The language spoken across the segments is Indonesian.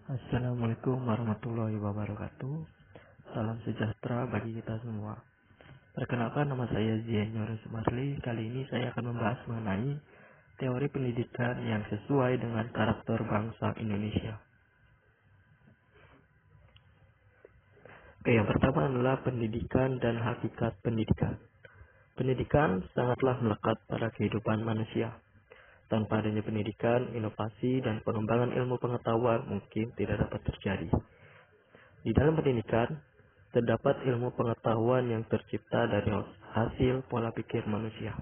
Assalamualaikum warahmatullahi wabarakatuh. Salam sejahtera bagi kita semua. Perkenalkan, nama saya Zienur Sumarli. Kali ini saya akan membahas mengenai teori pendidikan yang sesuai dengan karakter bangsa Indonesia. Oke, yang pertama adalah pendidikan dan hakikat pendidikan. Pendidikan sangatlah melekat pada kehidupan manusia. Tanpa adanya pendidikan, inovasi dan pengembangan ilmu pengetahuan mungkin tidak dapat terjadi. Di dalam pendidikan, terdapat ilmu pengetahuan yang tercipta dari hasil pola pikir manusia.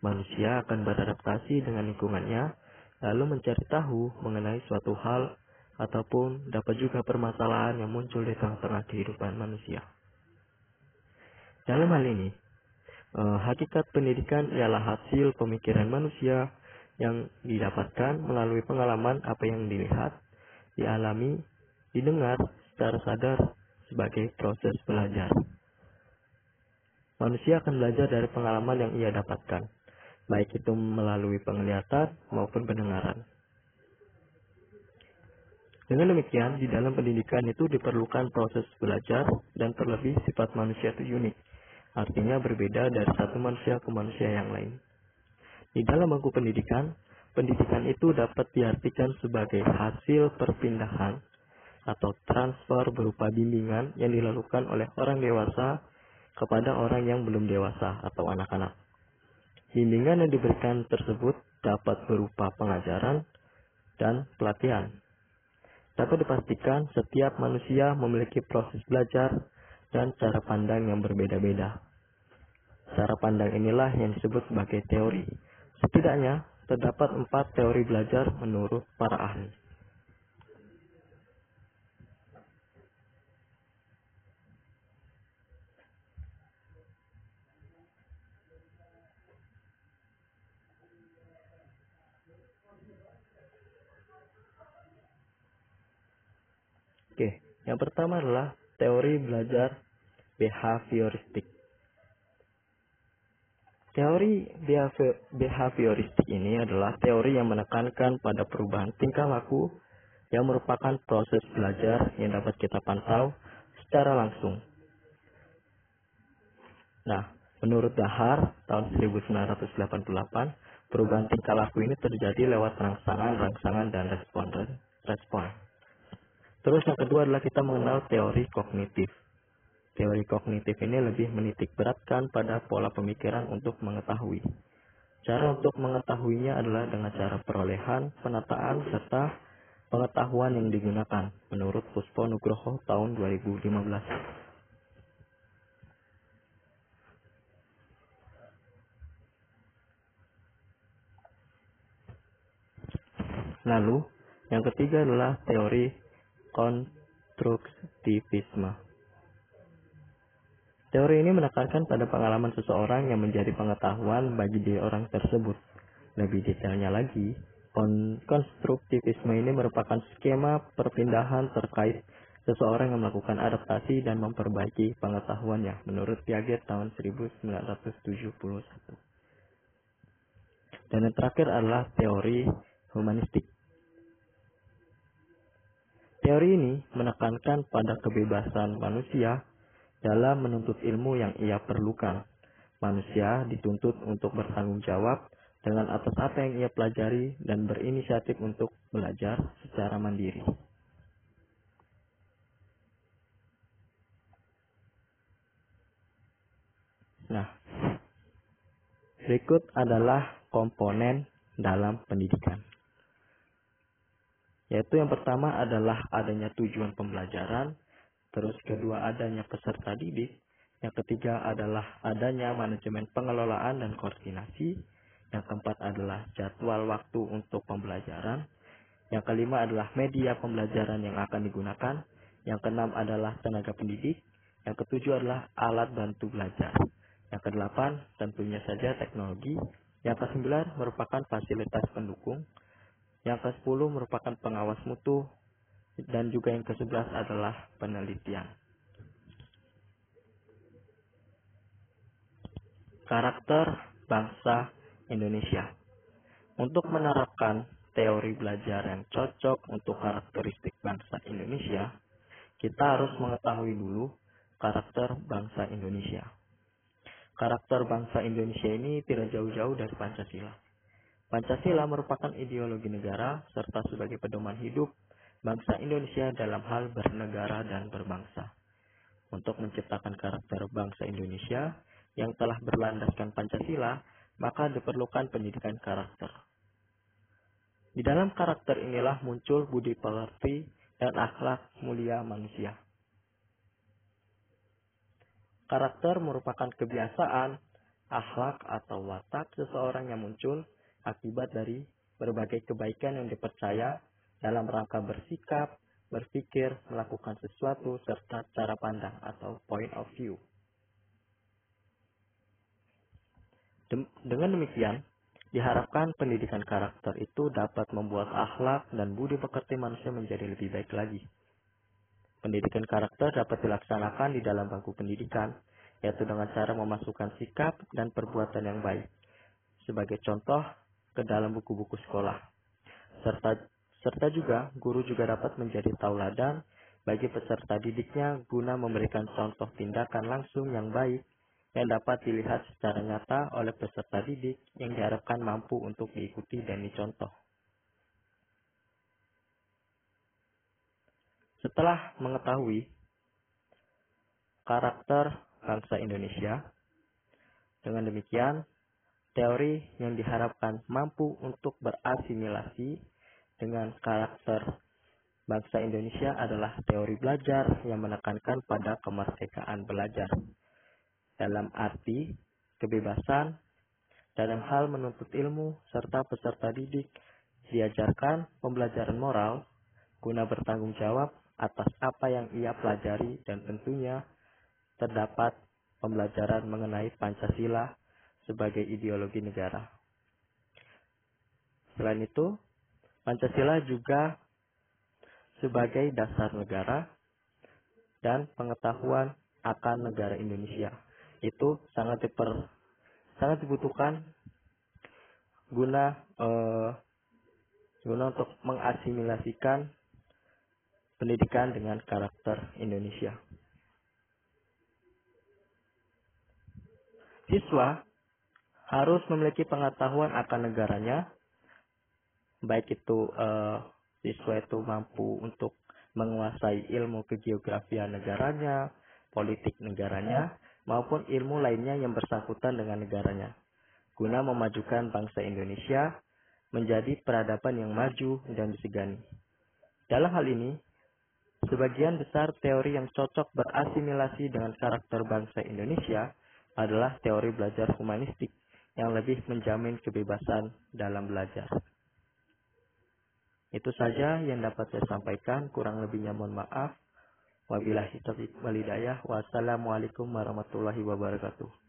Manusia akan beradaptasi dengan lingkungannya, lalu mencari tahu mengenai suatu hal ataupun dapat juga permasalahan yang muncul di tengah-tengah kehidupan manusia. Dalam hal ini, hakikat pendidikan ialah hasil pemikiran manusia yang didapatkan melalui pengalaman apa yang dilihat, dialami, didengar secara sadar sebagai proses belajar. Manusia akan belajar dari pengalaman yang ia dapatkan, baik itu melalui penglihatan maupun pendengaran. Dengan demikian, di dalam pendidikan itu diperlukan proses belajar dan terlebih sifat manusia itu unik. Artinya berbeda dari satu manusia ke manusia yang lain. Di dalam bangku pendidikan, pendidikan itu dapat diartikan sebagai hasil perpindahan atau transfer berupa bimbingan yang dilakukan oleh orang dewasa kepada orang yang belum dewasa atau anak-anak. Bimbingan yang diberikan tersebut dapat berupa pengajaran dan pelatihan. Dapat dipastikan setiap manusia memiliki proses belajar dan cara pandang yang berbeda-beda. Cara pandang inilah yang disebut sebagai teori. Setidaknya, terdapat 4 teori belajar menurut para ahli. Oke, yang pertama adalah teori belajar behavioristik. Teori behavioristik ini adalah teori yang menekankan pada perubahan tingkah laku yang merupakan proses belajar yang dapat kita pantau secara langsung. Nah, menurut Dahar tahun 1988, perubahan tingkah laku ini terjadi lewat rangsangan, dan respon. Terus yang kedua adalah kita mengenal teori kognitif. Teori kognitif ini lebih menitik beratkan pada pola pemikiran untuk mengetahui. Cara untuk mengetahuinya adalah dengan cara perolehan, penataan, serta pengetahuan yang digunakan, menurut Puspo Nugroho tahun 2015. Lalu, yang ketiga adalah teori konstruktivisme. Teori ini menekankan pada pengalaman seseorang yang menjadi pengetahuan bagi diri orang tersebut. Lebih detailnya lagi, konstruktivisme ini merupakan skema perpindahan terkait seseorang yang melakukan adaptasi dan memperbaiki pengetahuannya menurut Piaget tahun 1971. Dan yang terakhir adalah teori humanistik. Teori ini menekankan pada kebebasan manusia dalam menuntut ilmu yang ia perlukan. Manusia dituntut untuk bertanggung jawab dengan atas apa yang ia pelajari dan berinisiatif untuk belajar secara mandiri. Nah, berikut adalah komponen dalam pendidikan. Yaitu yang pertama adalah adanya tujuan pembelajaran, terus kedua adanya peserta didik, yang ketiga adalah adanya manajemen pengelolaan dan koordinasi, yang keempat adalah jadwal waktu untuk pembelajaran, yang kelima adalah media pembelajaran yang akan digunakan, yang keenam adalah tenaga pendidik, yang ketujuh adalah alat bantu belajar, yang kedelapan tentunya saja teknologi, yang kesembilan merupakan fasilitas pendukung, yang ke-10 merupakan pengawas mutu, dan juga yang ke-11 adalah penelitian. Karakter bangsa Indonesia. Untuk menerapkan teori belajar yang cocok untuk karakteristik bangsa Indonesia, kita harus mengetahui dulu karakter bangsa Indonesia. Karakter bangsa Indonesia ini tidak jauh-jauh dari Pancasila. Pancasila merupakan ideologi negara serta sebagai pedoman hidup bangsa Indonesia dalam hal bernegara dan berbangsa. Untuk menciptakan karakter bangsa Indonesia yang telah berlandaskan Pancasila, maka diperlukan pendidikan karakter. Di dalam karakter inilah muncul budi pekerti dan akhlak mulia manusia. Karakter merupakan kebiasaan, akhlak atau watak seseorang yang muncul akibat dari berbagai kebaikan yang dipercaya dalam rangka bersikap, berpikir, melakukan sesuatu, serta cara pandang atau point of view. Dengan demikian, diharapkan pendidikan karakter itu dapat membuat akhlak dan budi pekerti manusia menjadi lebih baik lagi. Pendidikan karakter dapat dilaksanakan di dalam bangku pendidikan, yaitu dengan cara memasukkan sikap dan perbuatan yang baik, sebagai contoh ke dalam buku-buku sekolah. Serta juga, guru juga dapat menjadi tauladan bagi peserta didiknya guna memberikan contoh tindakan langsung yang baik yang dapat dilihat secara nyata oleh peserta didik yang diharapkan mampu untuk diikuti dan dicontoh. Setelah mengetahui karakter bangsa Indonesia, dengan demikian, teori yang diharapkan mampu untuk berasimilasi dengan karakter bangsa Indonesia adalah teori belajar yang menekankan pada kemerdekaan belajar. Dalam arti kebebasan dalam hal menuntut ilmu serta peserta didik diajarkan pembelajaran moral guna bertanggung jawab atas apa yang ia pelajari dan tentunya terdapat pembelajaran mengenai Pancasila sebagai ideologi negara. Selain itu, Pancasila juga sebagai dasar negara dan pengetahuan akan negara Indonesia. Itu sangat dibutuhkan guna untuk mengasimilasikan pendidikan dengan karakter Indonesia. Siswa harus memiliki pengetahuan akan negaranya, baik itu siswa itu mampu untuk menguasai ilmu kegeografian negaranya, politik negaranya, maupun ilmu lainnya yang bersangkutan dengan negaranya, guna memajukan bangsa Indonesia menjadi peradaban yang maju dan disegani. Dalam hal ini, sebagian besar teori yang cocok berasimilasi dengan karakter bangsa Indonesia adalah teori belajar humanistik yang lebih menjamin kebebasan dalam belajar. Itu saja yang dapat saya sampaikan, kurang lebihnya mohon maaf. Wabillahi taufiq wal hidayah. Wassalamualaikum warahmatullahi wabarakatuh.